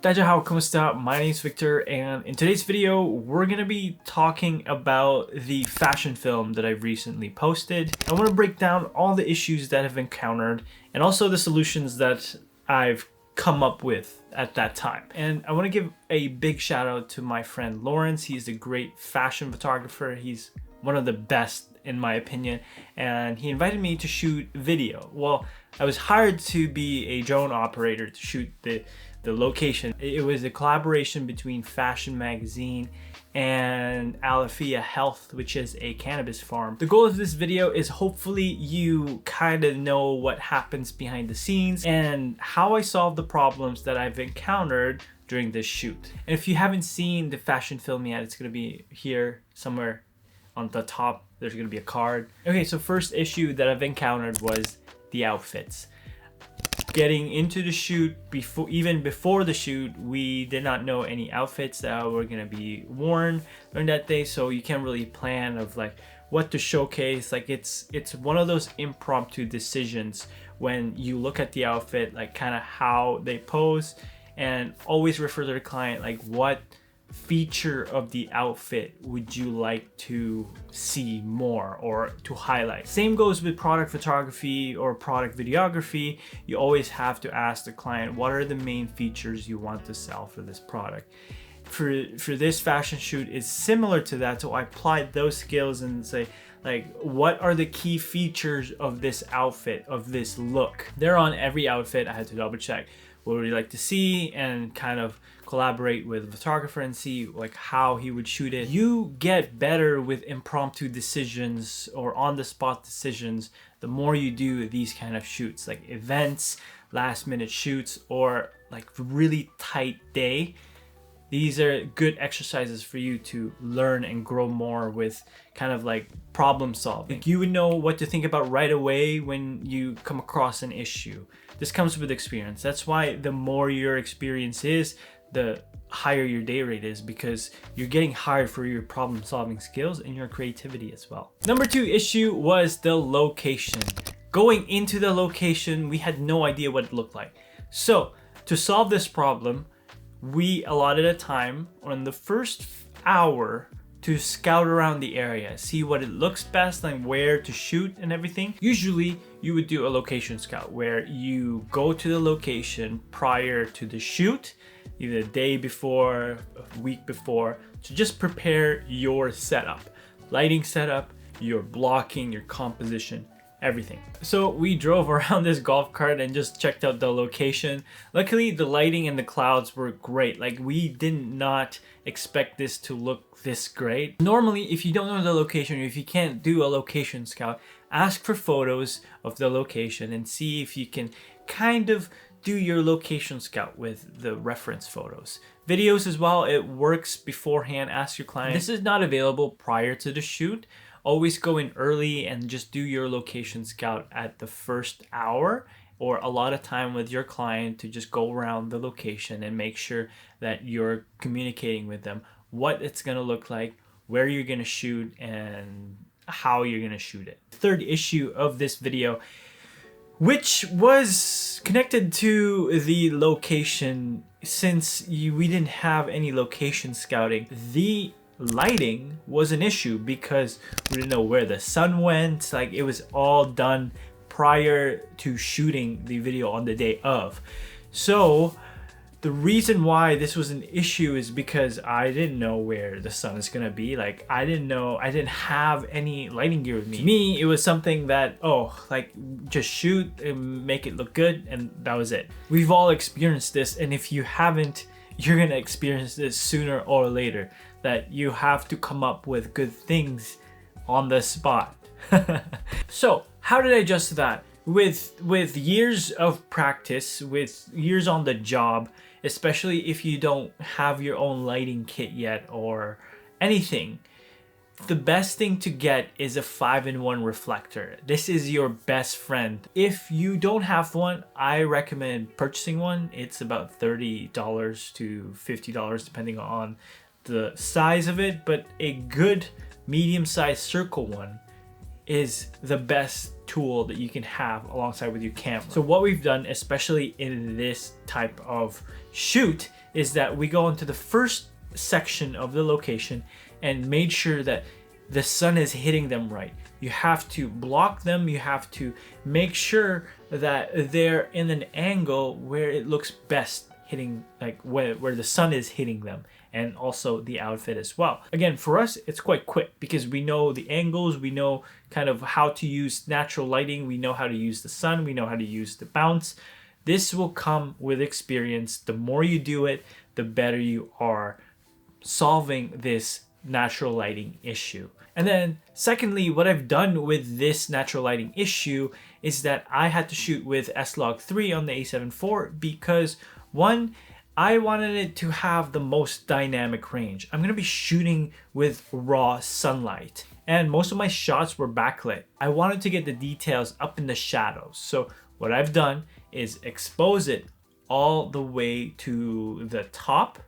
다자하오, ¿cómo está? My name is Victor, and in today's video, we're gonna be talking about the fashion film that I've recently posted. I want to break down all the issues that I've encountered and also the solutions that I've come up with at that time. And I want to give a big shout out to my friend Lawrence. He's a great fashion photographer. He's one of the best in my opinion, and he invited me to shoot video. Well, I was hired to be a drone operator to shoot the location. It was a collaboration between Fashion Magazine and Alafia Health, which is a cannabis farm. The goal of this video is hopefully you kind of know what happens behind the scenes and how I solve the problems that I've encountered during this shoot. And if you haven't seen the fashion film yet, it's gonna be here somewhere on the top. There's gonna be a card. Okay, so first issue that I've encountered was the outfits. Getting into the shoot, even before the shoot, we did not know any outfits that were gonna be worn during that day, so you can't really plan of like what to showcase. Like it's one of those impromptu decisions when you look at the outfit, like kind of how they pose, and always refer to the client like what feature of the outfit would you like to see more or to highlight. Same goes with product photography or product videography. You always have to ask the client what are the main features you want to sell for this product. For this fashion shoot is similar to that, so I applied those skills and say like what are the key features of this outfit, of this look. They're on every outfit. I had to double check what would you like to see and kind of collaborate with the photographer and see like how he would shoot it. You get better with impromptu decisions or on-the-spot decisions the more you do these kind of shoots, like events, last-minute shoots, or like really tight day. These are good exercises for you to learn and grow more with kind of like problem solving. Like you would know what to think about right away when you come across an issue. This comes with experience. That's why the more your experience is, the higher your day rate is, because you're getting hired for your problem solving skills and your creativity as well. Number 2 issue was the location. Going into the location, we had no idea what it looked like. So to solve this problem, we allotted a time on the first hour to scout around the area, see what it looks best and where to shoot and everything. Usually you would do a location scout where you go to the location prior to the shoot, either the day before, a week before, to just prepare your setup, lighting setup, your blocking, your composition, everything. So we drove around this golf cart and just checked out the location. Luckily, the lighting and the clouds were great. Like we did not expect this to look this great. Normally, if you don't know the location, or if you can't do a location scout, ask for photos of the location and see if you can kind of do your location scout with the reference photos. Videos as well, it works beforehand. Ask your client. This is not available prior to the shoot. Always go in early and just do your location scout at the first hour, or a lot of time with your client to just go around the location and make sure that you're communicating with them what it's gonna look like, where you're gonna shoot, and how you're gonna shoot it. Third issue of this video, which was connected to the location, since we didn't have any location scouting, the lighting was an issue because we didn't know where the sun went. Like it was all done prior to shooting the video on the day of. So the reason why this was an issue is because I didn't know where the sun is gonna be. Like I didn't have any lighting gear with me. To me, it was something that, oh, like just shoot and make it look good, and that was it. We've all experienced this, and if you haven't, you're gonna experience this sooner or later, that you have to come up with good things on the spot. So how did I adjust that? With years of practice, with years on the job, especially if you don't have your own lighting kit yet or anything, the best thing to get is a 5-in-1 reflector. This is your best friend. If you don't have one, I recommend purchasing one. It's about $30 to $50 depending on the size of it, but a good medium-sized circle one is the best tool that you can have alongside with your camera. So what we've done, especially in this type of shoot, is that we go into the first section of the location and made sure that the sun is hitting them right. You have to block them. You have to make sure that they're in an angle where it looks best, hitting like where the sun is hitting them, and also the outfit as well. Again, for us, it's quite quick because we know the angles, we know kind of how to use natural lighting, we know how to use the sun, we know how to use the bounce. This will come with experience. The more you do it, the better you are solving this natural lighting issue. And then secondly, what I've done with this natural lighting issue is that I had to shoot with S-Log3 on the A7IV because one, I wanted it to have the most dynamic range. I'm gonna be shooting with raw sunlight, and most of my shots were backlit. I wanted to get the details up in the shadows. So what I've done is expose it all the way to the top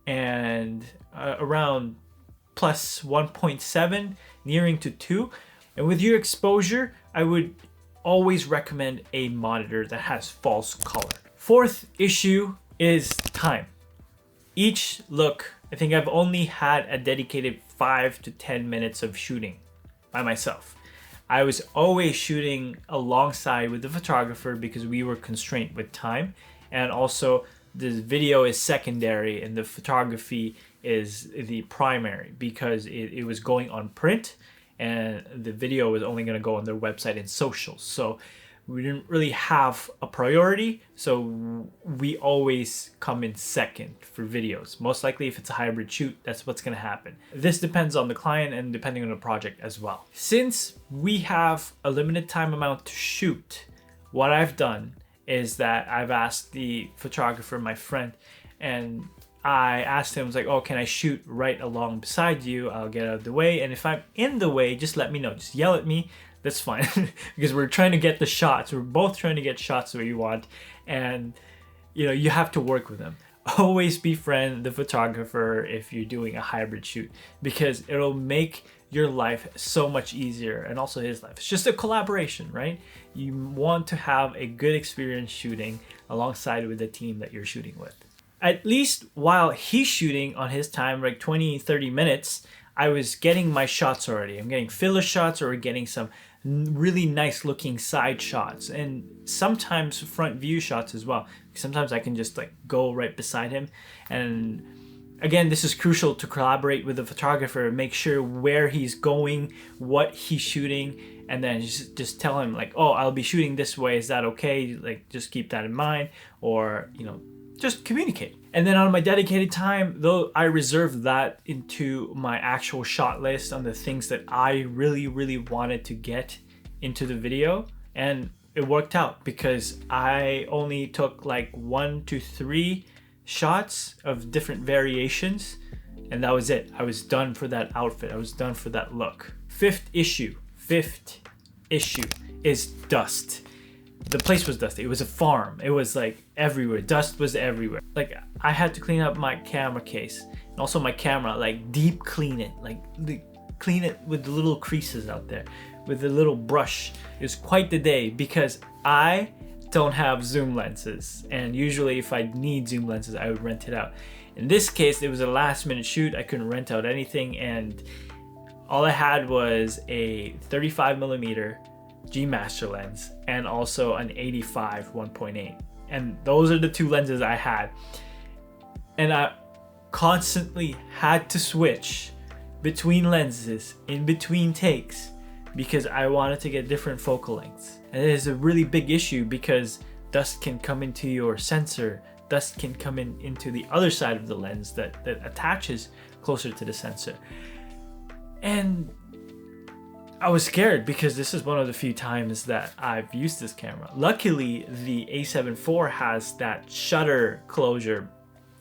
and around plus 1.7, nearing to 2. And with your exposure, I would always recommend a monitor that has false color. Fourth issue is time. Each look, I think I've only had a dedicated 5 to 10 minutes of shooting by myself. I was always shooting alongside with the photographer because we were constrained with time, and also the video is secondary and the photography is the primary because it was going on print, and the video was only going to go on their website and socials. So we didn't really have a priority, so we always come in second for videos. Most likely if it's a hybrid shoot, that's what's going to happen. This depends on the client and depending on the project as well. Since we have a limited time amount to shoot, what I've done is that I've asked the photographer, my friend, and I asked him, I was like, oh, can I shoot right along beside you? I'll get out of the way, and if I'm in the way, just let me know. Just yell at me. That's fine. Because we're trying to get the shots. We're both trying to get shots that we want, and you know, you have to work with them. Always befriend the photographer if you're doing a hybrid shoot, because it'll make your life so much easier, and also his life. It's just a collaboration, right? You want to have a good experience shooting alongside with the team that you're shooting with. At least while he's shooting on his time, like 20-30 minutes, I was getting my shots already. I'm getting filler shots or getting some really nice looking side shots, and sometimes front view shots as well. Sometimes I can just like go right beside him. And again, this is crucial to collaborate with the photographer, make sure where he's going, what he's shooting, and then just tell him like, oh, I'll be shooting this way, is that okay? Like, just keep that in mind, or you know, just communicate. And then on my dedicated time, though, I reserve that into my actual shot list on the things that I really wanted to get into the video. And it worked out because I only took like 1 to 3 shots of different variations, and that was it. I was done for that outfit. I was done for that look. Fifth issue is dust. The place was dusty. It was a farm. It was like everywhere. Dust was everywhere. Like, I had to clean up my camera case and also my camera, like deep clean it, like clean it with the little creases out there with the little brush. It was quite the day because I don't have zoom lenses, and usually if I need zoom lenses, I would rent it out. In this case, it was a last minute shoot. I couldn't rent out anything, and all I had was a 35mm G Master lens and also an 85 1.8, and those are the 2 lenses I had. And I constantly had to switch between lenses in between takes because I wanted to get different focal lengths. And it is a really big issue because dust can come into your sensor, dust can come into the other side of the lens that attaches closer to the sensor. And I was scared because this is one of the few times that I've used this camera. Luckily, the A7IV has that shutter closure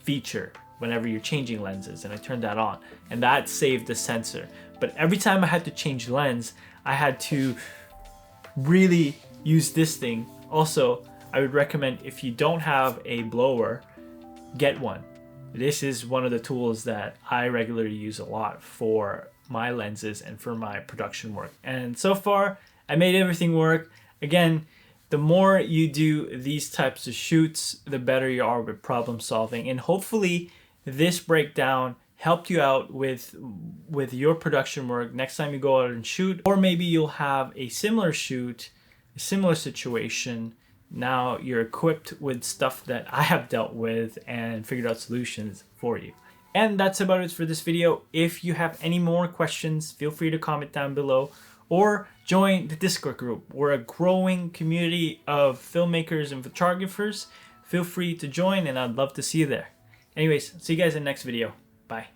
feature whenever you're changing lenses, and I turned that on, and that saved the sensor. But every time I had to change lens, I had to really use this thing. Also, I would recommend, if you don't have a blower, get one. This is one of the tools that I regularly use a lot for my lenses and for my production work. And so far, I made everything work. Again, The more you do these types of shoots, the better you are with problem solving. And hopefully this breakdown helped you out with your production work next time you go out and shoot. Or maybe you'll have a similar shoot, a similar situation. Now you're equipped with stuff that I have dealt with and figured out solutions for you. And that's about it for this video. If you have any more questions, feel free to comment down below or join the Discord group. We're a growing community of filmmakers and photographers. Feel free to join and I'd love to see you there. Anyways, see you guys in the next video. Bye.